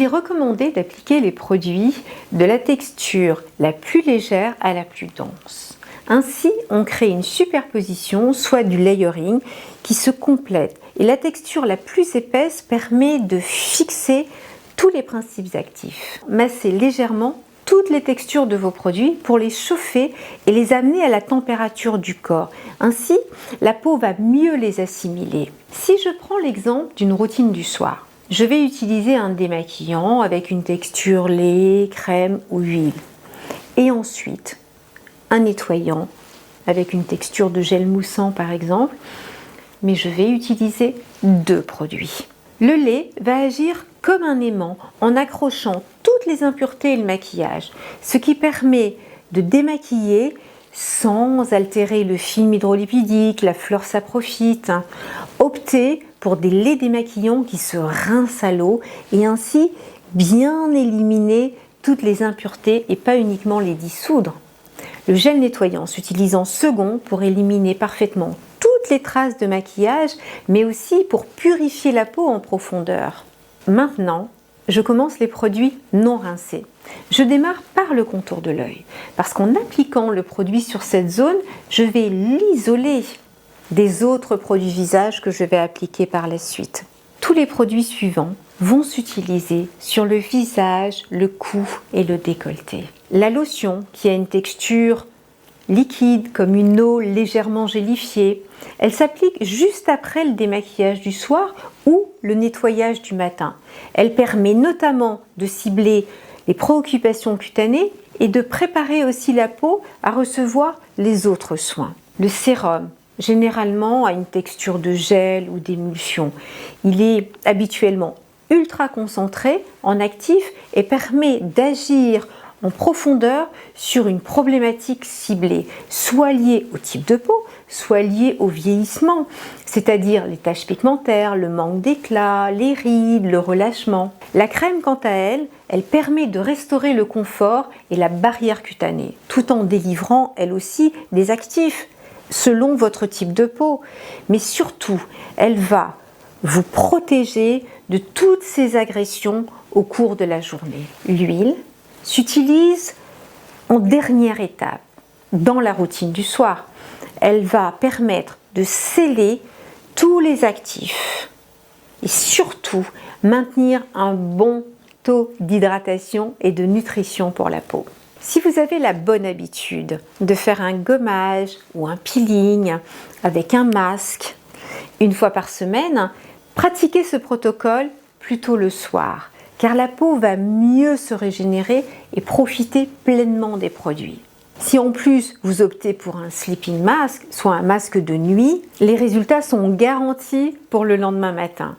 est recommandé d'appliquer les produits de la texture la plus légère à la plus dense. Ainsi, on crée une superposition, soit du layering, qui se complète. Et la texture la plus épaisse permet de fixer tous les principes actifs. Massez légèrement toutes les textures de vos produits pour les chauffer et les amener à la température du corps. Ainsi, la peau va mieux les assimiler. Si je prends l'exemple d'une routine du soir, je vais utiliser un démaquillant avec une texture lait, crème ou huile. Et ensuite, un nettoyant avec une texture de gel moussant par exemple, mais je vais utiliser deux produits. Le lait va agir comme un aimant en accrochant toutes les impuretés et le maquillage, ce qui permet de démaquiller sans altérer le film hydrolipidique, la fleur saprophite. Optez pour des laits démaquillants qui se rincent à l'eau et ainsi bien éliminer toutes les impuretés et pas uniquement les dissoudre. Le gel nettoyant s'utilise en second pour éliminer parfaitement toutes les traces de maquillage, mais aussi pour purifier la peau en profondeur. Maintenant, je commence les produits non rincés. Je démarre par le contour de l'œil, parce qu'en appliquant le produit sur cette zone, je vais l'isoler des autres produits visage que je vais appliquer par la suite. Tous les produits suivants vont s'utiliser sur le visage, le cou et le décolleté. La lotion, qui a une texture liquide comme une eau légèrement gélifiée, elle s'applique juste après le démaquillage du soir ou le nettoyage du matin. Elle permet notamment de cibler les préoccupations cutanées et de préparer aussi la peau à recevoir les autres soins. Le sérum, généralement, a une texture de gel ou d'émulsion. Il est habituellement ultra concentré en actif et permet d'agir en profondeur sur une problématique ciblée, soit liée au type de peau, soit liée au vieillissement, c'est-à-dire les taches pigmentaires, le manque d'éclat, les rides, le relâchement. La crème, quant à elle, elle permet de restaurer le confort et la barrière cutanée, tout en délivrant, elle aussi, des actifs selon votre type de peau. Mais surtout, elle va vous protéger de toutes ces agressions au cours de la journée. L'huile s'utilise en dernière étape dans la routine du soir. Elle va permettre de sceller tous les actifs et surtout maintenir un bon taux d'hydratation et de nutrition pour la peau. Si vous avez la bonne habitude de faire un gommage ou un peeling avec un masque une fois par semaine, pratiquez ce protocole plutôt le soir, car la peau va mieux se régénérer et profiter pleinement des produits. Si en plus vous optez pour un sleeping mask, soit un masque de nuit, les résultats sont garantis pour le lendemain matin.